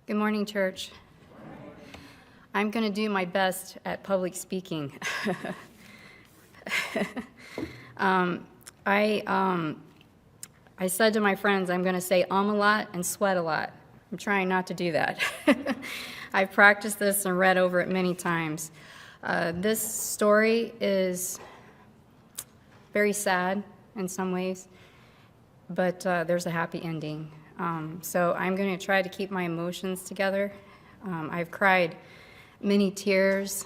Good morning, church. I'm going to do my best at public speaking. I said to my friends, I'm going to say a lot and sweat a lot. I'm trying not to do that. I've practiced this and read over it many times. This story is very sad in some ways, but there's a happy ending. So I'm going to try to keep my emotions together. I've cried many tears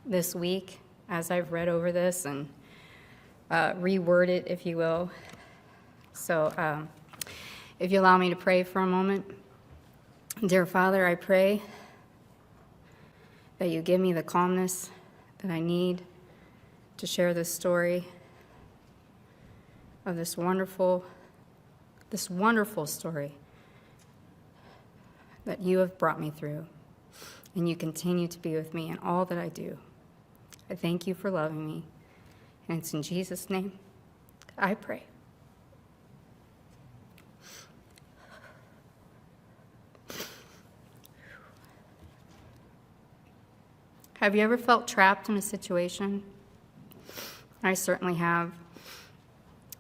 this week as I've read over this and reword it, if you will. So if you allow me to pray for a moment. Dear Father, I pray that you give me the calmness that I need to share this story of this wonderful story that you have brought me through, and you continue to be with me in all that I do. I thank you for loving me, and it's in Jesus' name I pray. Have you ever felt trapped in a situation? I certainly have.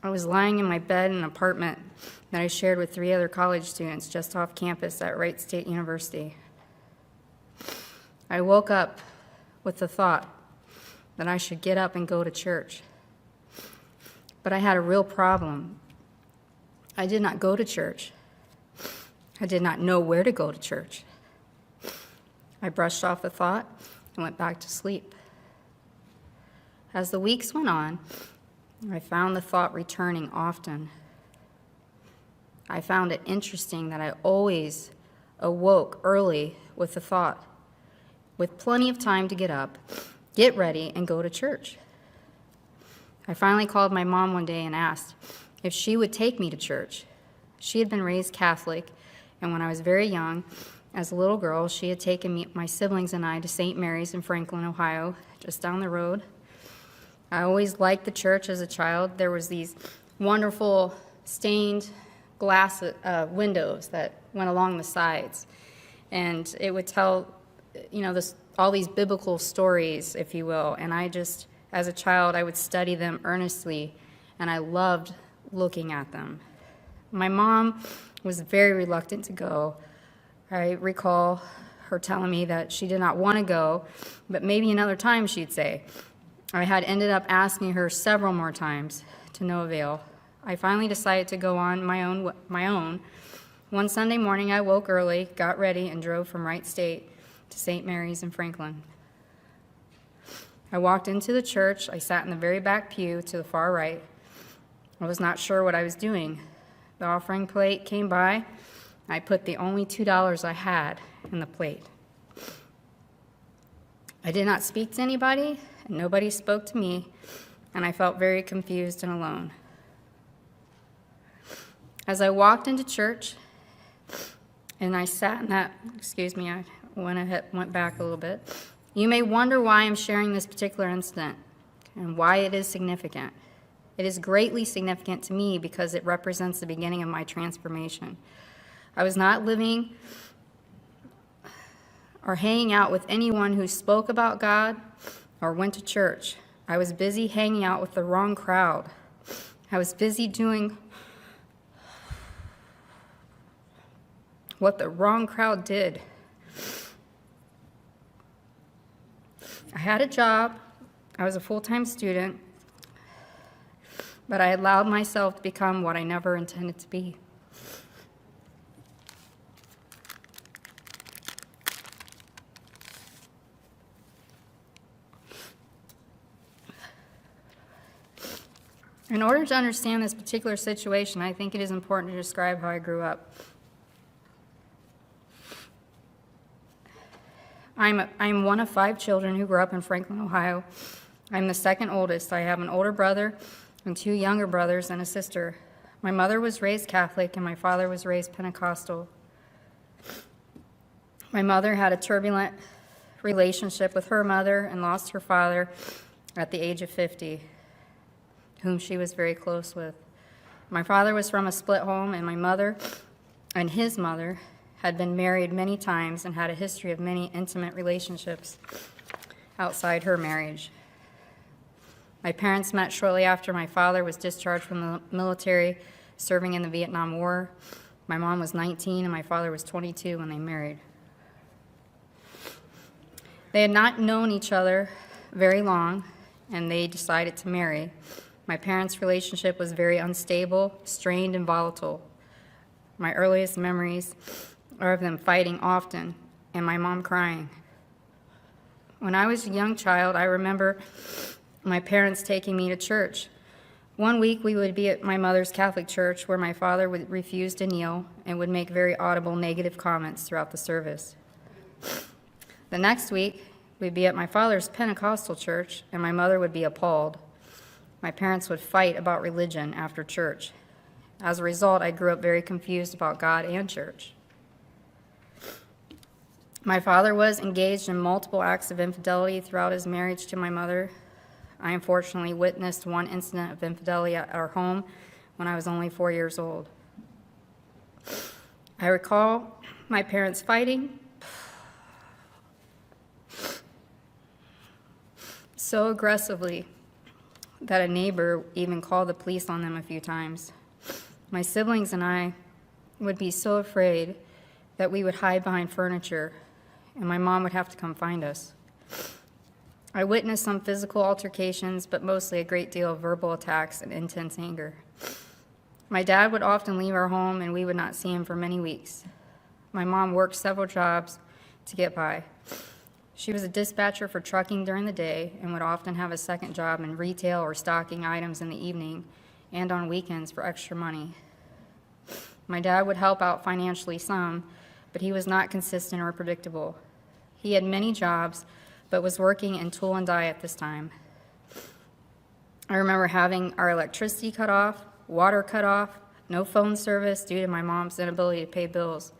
I was lying in my bed in an apartment that I shared with 3 other college students just off campus at Wright State University. I woke up with the thought that I should get up and go to church. But I had a real problem. I did not go to church. I did not know where to go to church. I brushed off the thought and went back to sleep. As the weeks went on, I found the thought returning often. I found it interesting that I always awoke early with the thought, with plenty of time to get up, get ready, and go to church. I finally called my mom one day and asked if she would take me to church. She had been raised Catholic, and when I was very young, as a little girl, she had taken me, my siblings and I to St. Mary's in Franklin, Ohio, just down the road. I always liked the church as a child. There was these wonderful stained glass windows that went along the sides, and it would tell, all these biblical stories, if you will. And I just, as a child, I would study them earnestly, and I loved looking at them. My mom was very reluctant to go. I recall her telling me that she did not want to go, but maybe another time, she'd say. I had ended up asking her several more times, to no avail. I finally decided to go on my own. One Sunday morning, I woke early, got ready, and drove from Wright State to St. Mary's in Franklin. I walked into the church. I sat in the very back pew to the far right. I was not sure what I was doing. The offering plate came by. I put the only $2 I had in the plate. I did not speak to anybody, and nobody spoke to me, and I felt very confused and alone. As I walked into church, and I sat in that, I went back a little bit. You may wonder why I'm sharing this particular incident and why it is significant. It is greatly significant to me because it represents the beginning of my transformation. I was not living or hanging out with anyone who spoke about God or went to church. I was busy hanging out with the wrong crowd. I was busy doing what the wrong crowd did. I had a job. I was a full-time student, but I allowed myself to become what I never intended to be. In order to understand this particular situation, I think it is important to describe how I grew up. I'm one of 5 children who grew up in Franklin, Ohio. I'm the second oldest. I have an older brother and 2 younger brothers and a sister. My mother was raised Catholic, and my father was raised Pentecostal. My mother had a turbulent relationship with her mother and lost her father at the age of 50. Whom she was very close with. My father was from a split home, and my mother and his mother had been married many times and had a history of many intimate relationships outside her marriage. My parents met shortly after my father was discharged from the military, serving in the Vietnam War. My mom was 19 and my father was 22 when they married. They had not known each other very long, and they decided to marry. My parents' relationship was very unstable, strained, and volatile. My earliest memories are of them fighting often and my mom crying. When I was a young child, I remember my parents taking me to church. One week we would be at my mother's Catholic church where my father would refuse to kneel and would make very audible negative comments throughout the service. The next week we'd be at my father's Pentecostal church and my mother would be appalled. My parents would fight about religion after church. As a result, I grew up very confused about God and church. My father was engaged in multiple acts of infidelity throughout his marriage to my mother. I unfortunately witnessed one incident of infidelity at our home when I was only 4 years old. I recall my parents fighting so aggressively that a neighbor even called the police on them a few times. My siblings and I would be so afraid that we would hide behind furniture, and my mom would have to come find us. I witnessed some physical altercations, but mostly a great deal of verbal attacks and intense anger. My dad would often leave our home, and we would not see him for many weeks. My mom worked several jobs to get by. She was a dispatcher for trucking during the day and would often have a second job in retail or stocking items in the evening and on weekends for extra money. My dad would help out financially some, but he was not consistent or predictable. He had many jobs, but was working in tool and die at this time. I remember having our electricity cut off, water cut off, no phone service due to my mom's inability to pay bills.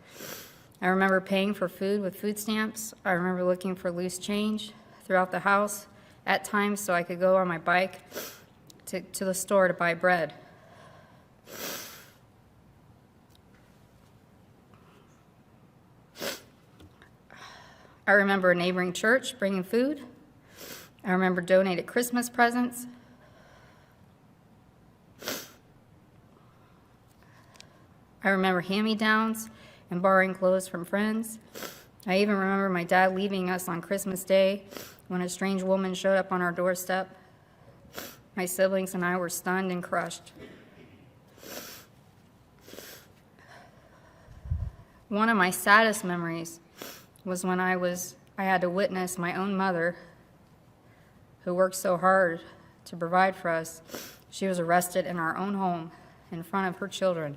I remember paying for food with food stamps. I remember looking for loose change throughout the house at times so I could go on my bike to the store to buy bread. I remember a neighboring church bringing food. I remember donated Christmas presents. I remember hand-me-downs and borrowing clothes from friends. I even remember my dad leaving us on Christmas Day when a strange woman showed up on our doorstep. My siblings and I were stunned and crushed. One of my saddest memories was when I had to witness my own mother, who worked so hard to provide for us. She was arrested in our own home in front of her children.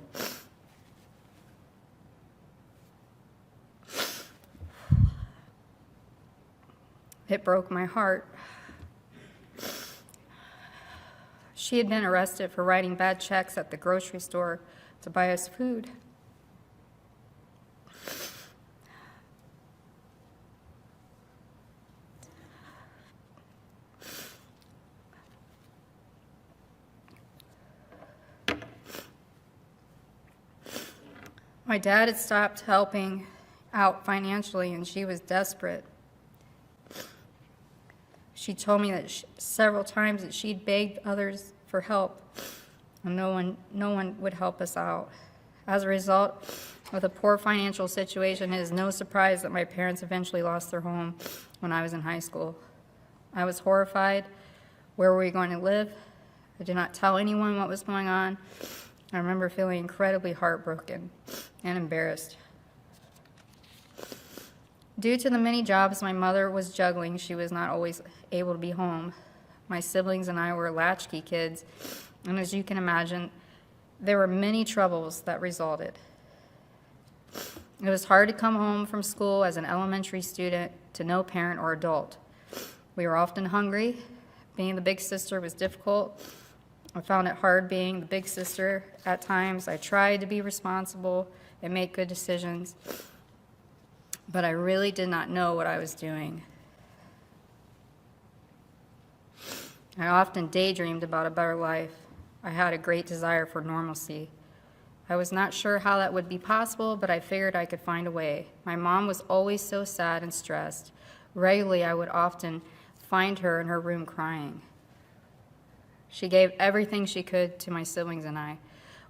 It broke my heart. She had been arrested for writing bad checks at the grocery store to buy us food. My dad had stopped helping out financially, and she was desperate. She told me that several times that she'd begged others for help, and no one would help us out. As a result, with a poor financial situation, it is no surprise that my parents eventually lost their home when I was in high school. I was horrified. Where were we going to live? I did not tell anyone what was going on. I remember feeling incredibly heartbroken and embarrassed. Due to the many jobs my mother was juggling, she was not always able to be home. My siblings and I were latchkey kids, and as you can imagine, there were many troubles that resulted. It was hard to come home from school as an elementary student to no parent or adult. We were often hungry. Being the big sister was difficult. I found it hard being the big sister. At times, I tried to be responsible and make good decisions, but I really did not know what I was doing. I often daydreamed about a better life. I had a great desire for normalcy. I was not sure how that would be possible, but I figured I could find a way. My mom was always so sad and stressed. Regularly, I would often find her in her room crying. She gave everything she could to my siblings and I.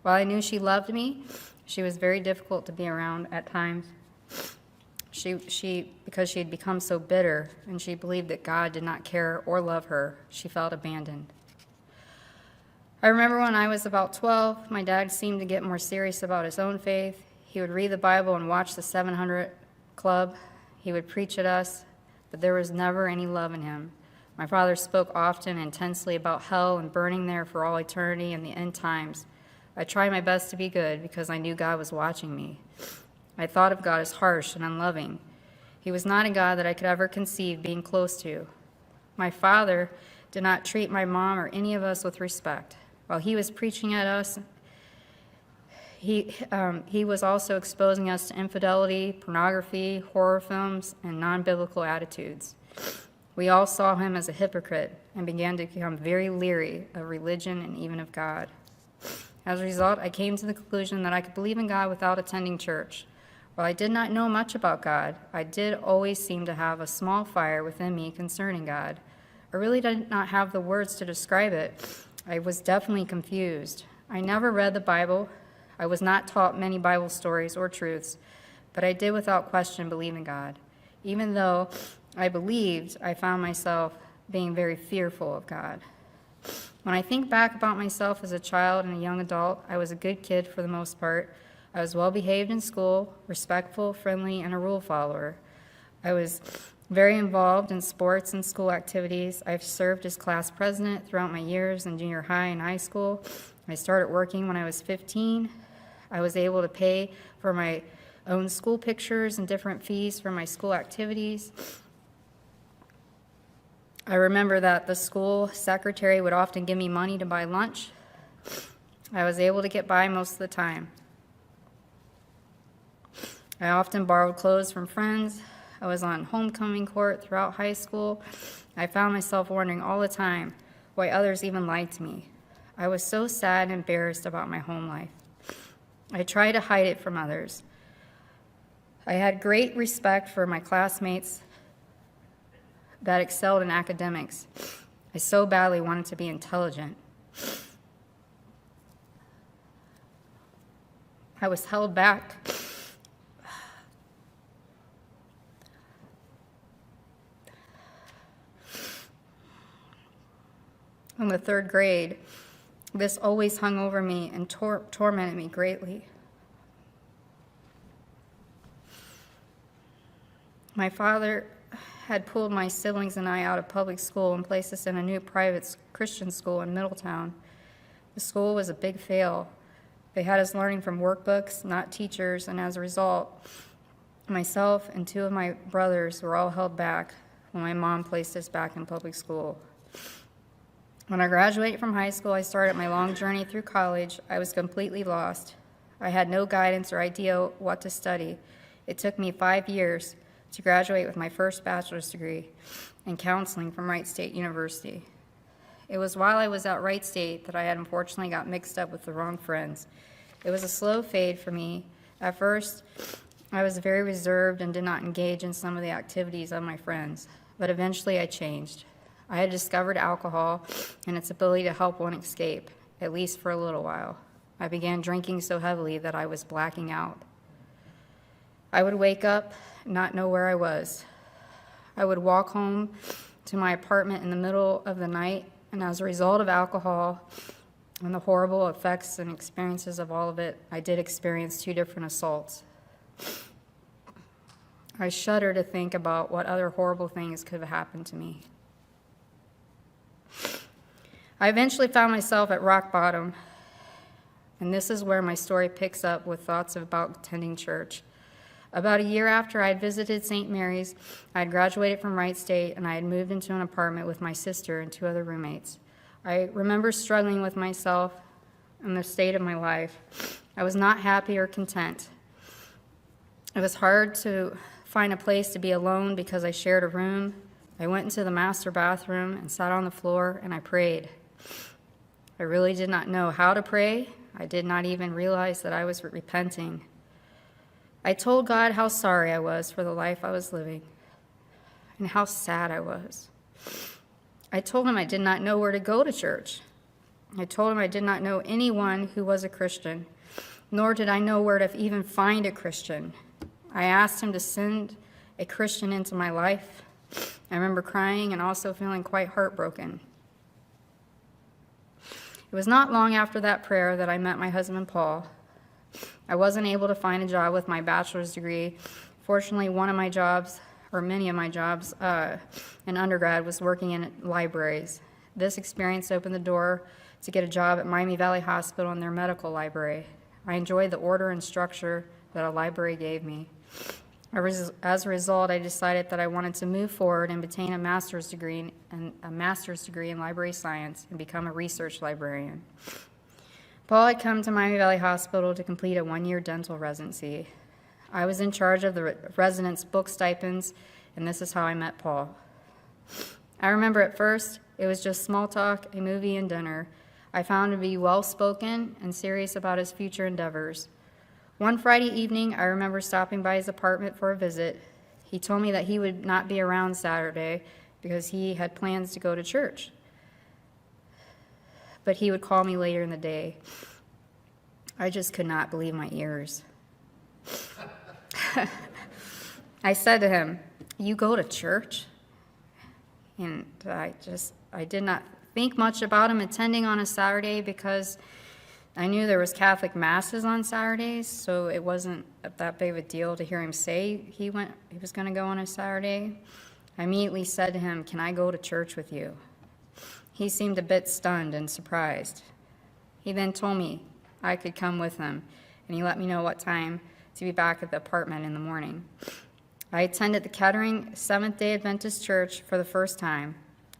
While I knew she loved me, she was very difficult to be around at times. Because she had become so bitter, and she believed that God did not care or love her, she felt abandoned. I remember when I was about 12, my dad seemed to get more serious about his own faith. He would read the Bible and watch the 700 Club. He would preach at us, but there was never any love in him. My father spoke often and intensely about hell and burning there for all eternity and the end times. I tried my best to be good because I knew God was watching me. I thought of God as harsh and unloving. He was not a God that I could ever conceive being close to. My father did not treat my mom or any of us with respect. While he was preaching at us, he was also exposing us to infidelity, pornography, horror films, and non-biblical attitudes. We all saw him as a hypocrite and began to become very leery of religion and even of God. As a result, I came to the conclusion that I could believe in God without attending church. While I did not know much about God, I did always seem to have a small fire within me concerning God. I really did not have the words to describe it. I was definitely confused. I never read the Bible. I was not taught many Bible stories or truths, but I did without question believe in God. Even though I believed, I found myself being very fearful of God. When I think back about myself as a child and a young adult, I was a good kid for the most part. I was well behaved in school, respectful, friendly, and a rule follower. I was very involved in sports and school activities. I've served as class president throughout my years in junior high and high school. I started working when I was 15. I was able to pay for my own school pictures and different fees for my school activities. I remember that the school secretary would often give me money to buy lunch. I was able to get by most of the time. I often borrowed clothes from friends. I was on homecoming court throughout high school. I found myself wondering all the time why others even liked me. I was so sad and embarrassed about my home life. I tried to hide it from others. I had great respect for my classmates that excelled in academics. I so badly wanted to be intelligent. I was held back. In the third grade, this always hung over me and tormented me greatly. My father had pulled my siblings and I out of public school and placed us in a new private Christian school in Middletown. The school was a big fail. They had us learning from workbooks, not teachers, and as a result, myself and two of my brothers were all held back when my mom placed us back in public school. When I graduated from high school, I started my long journey through college. I was completely lost. I had no guidance or idea what to study. It took me 5 years to graduate with my first bachelor's degree in counseling from Wright State University. It was while I was at Wright State that I had unfortunately got mixed up with the wrong friends. It was a slow fade for me. At first, I was very reserved and did not engage in some of the activities of my friends, but eventually I changed. I had discovered alcohol and its ability to help one escape, at least for a little while. I began drinking so heavily that I was blacking out. I would wake up and not know where I was. I would walk home to my apartment in the middle of the night, and as a result of alcohol and the horrible effects and experiences of all of it, I did experience 2 different assaults. I shudder to think about what other horrible things could have happened to me. I eventually found myself at rock bottom, and this is where my story picks up with thoughts about attending church. About a year after I had visited St. Mary's, I had graduated from Wright State, and I had moved into an apartment with my sister and 2 other roommates. I remember struggling with myself and the state of my life. I was not happy or content. It was hard to find a place to be alone because I shared a room. I went into the master bathroom and sat on the floor, and I prayed. I really did not know how to pray I did not even realize that I was repenting. I told God how sorry I was for the life I was living and how sad I was. I told him I did not know where to go to church. I told him I did not know anyone who was a Christian, nor did I know where to even find a Christian. I asked him to send a Christian into my life. I remember crying and also feeling quite heartbroken. It was not long after that prayer that I met my husband, Paul. I wasn't able to find a job with my bachelor's degree. Fortunately, one of my jobs, or many of my jobs in undergrad, was working in libraries. This experience opened the door to get a job at Miami Valley Hospital in their medical library. I enjoyed the order and structure that a library gave me. As a result, I decided that I wanted to move forward and obtain a master's degree in library science and become a research librarian. Paul had come to Miami Valley Hospital to complete a one-year dental residency. I was in charge of the residents' book stipends, and this is how I met Paul. I remember at first, it was just small talk, a movie, and dinner. I found him to be well-spoken and serious about his future endeavors. One Friday evening, I remember stopping by his apartment for a visit. He told me that he would not be around Saturday because he had plans to go to church, but he would call me later in the day. I just could not believe my ears. I said to him, "You go to church?" And I did not think much about him attending on a Saturday because I knew there was Catholic masses on Saturdays, so it wasn't that big of a deal to hear him say he was going to go on a Saturday. I immediately said to him, "Can I go to church with you?" He seemed a bit stunned and surprised. He then told me I could come with him, and he let me know what time to be back at the apartment in the morning. I attended the Kettering Seventh-day Adventist Church for the first time.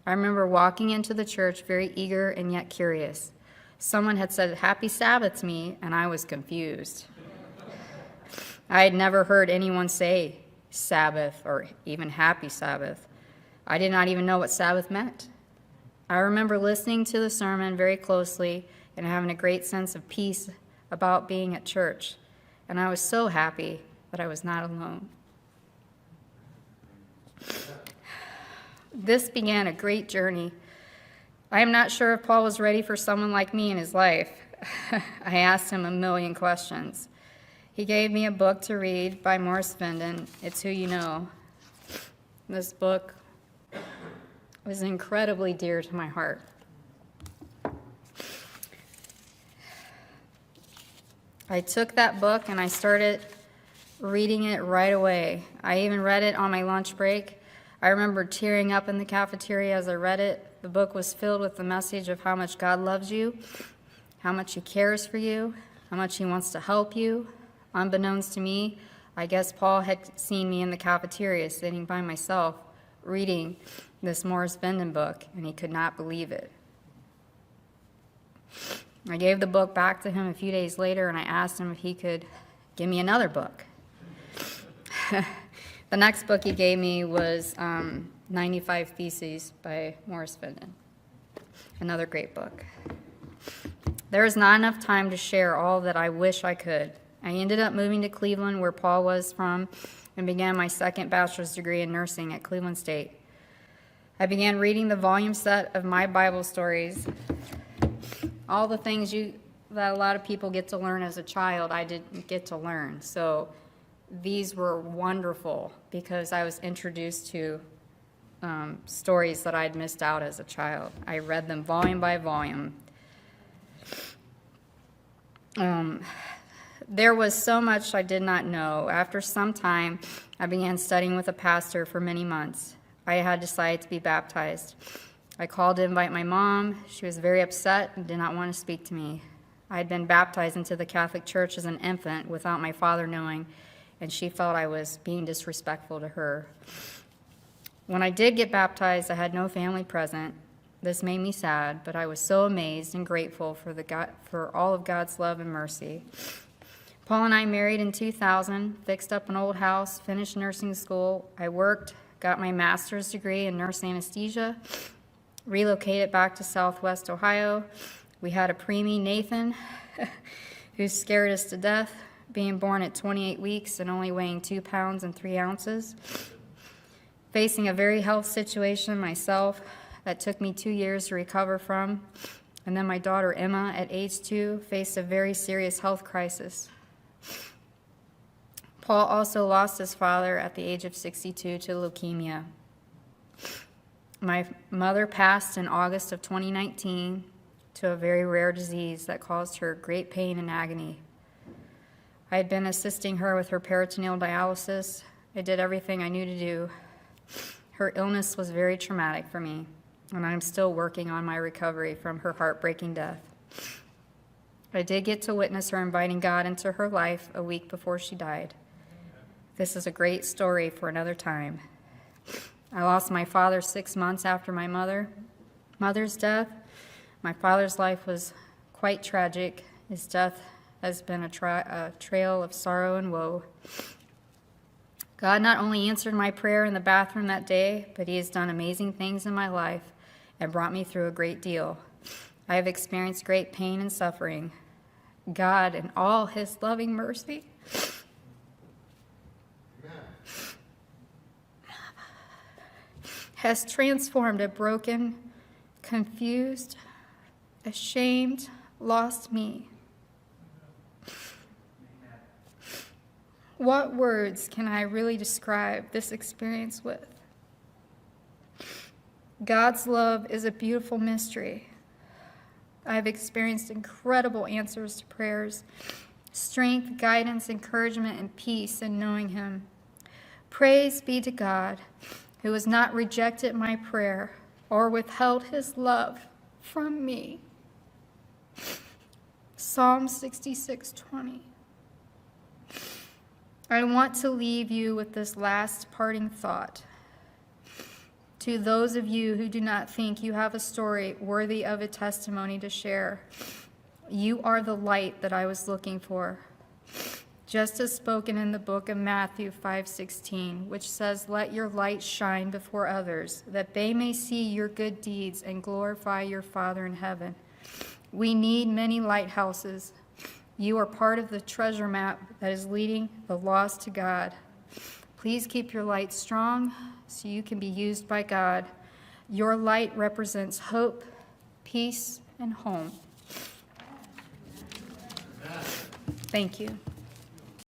I remember walking into the church very eager and yet curious. Someone had said "Happy Sabbath" to me, and I was confused. I had never heard anyone say Sabbath or even Happy Sabbath. I did not even know what Sabbath meant. I remember listening to the sermon very closely and having a great sense of peace about being at church, and I was so happy that I was not alone. This began a great journey. I am not sure if Paul was ready for someone like me in his life. I asked him a million questions. He gave me a book to read by Morris Venden, It's Who You Know. This book was incredibly dear to my heart. I took that book and I started reading it right away. I even read it on my lunch break. I remember tearing up in the cafeteria as I read it. The book was filled with the message of how much God loves you, how much he cares for you, how much he wants to help you. Unbeknownst to me, I guess Paul had seen me in the cafeteria sitting by myself reading this Morris Venden book, and he could not believe it. I gave the book back to him a few days later, and I asked him if he could give me another book. The next book he gave me was 95 Theses by Morris Venden, another great book. There was not enough time to share all that I wish I could. I ended up moving to Cleveland, where Paul was from, and began my second bachelor's degree in nursing at Cleveland State. I began reading the volume set of my Bible stories. All the things that a lot of people get to learn as a child, I didn't get to learn. So these were wonderful because I was introduced to stories that I'd missed out as a child. I read them volume by volume. There was so much I did not know. After some time, I began studying with a pastor for many months. I had decided to be baptized. I called to invite my mom. She was very upset and did not want to speak to me. I had been baptized into the Catholic Church as an infant without my father knowing, and she felt I was being disrespectful to her. When I did get baptized, I had no family present. This made me sad, but I was so amazed and grateful for all of God's love and mercy. Paul and I married in 2000, fixed up an old house, finished nursing school. I worked, got my master's degree in nurse anesthesia, relocated back to Southwest Ohio, We had a preemie, Nathan, who scared us to death, being born at 28 weeks and only weighing 2 pounds and 3 ounces. Facing a very health situation myself that took me 2 years to recover from. And then my daughter Emma, at age 2, faced a very serious health crisis. Paul also lost his father at the age of 62 to leukemia. My mother passed in August of 2019 to a very rare disease that caused her great pain and agony. I had been assisting her with her peritoneal dialysis. I did everything I knew to do. Her illness was very traumatic for me, and I'm still working on my recovery from her heartbreaking death. I did get to witness her inviting God into her life a week before she died. This is a great story for another time. I lost my father 6 months after my mother's death. My father's life was quite tragic. His death has been a trail of sorrow and woe. God not only answered my prayer in the bathroom that day, but he has done amazing things in my life and brought me through a great deal. I have experienced great pain and suffering. God, in all his loving mercy, has transformed a broken, confused, ashamed, lost me. What words can I really describe this experience with? God's love is a beautiful mystery. I have experienced incredible answers to prayers, strength, guidance, encouragement, and peace in knowing him. Praise be to God, who has not rejected my prayer or withheld his love from me. Psalm 66:20. I want to leave you with this last parting thought. To those of you who do not think you have a story worthy of a testimony to share, you are the light that I was looking for. Just as spoken in the book of Matthew 5:16, which says, "Let your light shine before others, that they may see your good deeds and glorify your Father in heaven." We need many lighthouses. You are part of the treasure map that is leading the lost to God. Please keep your light strong so you can be used by God. Your light represents hope, peace, and home. Thank you.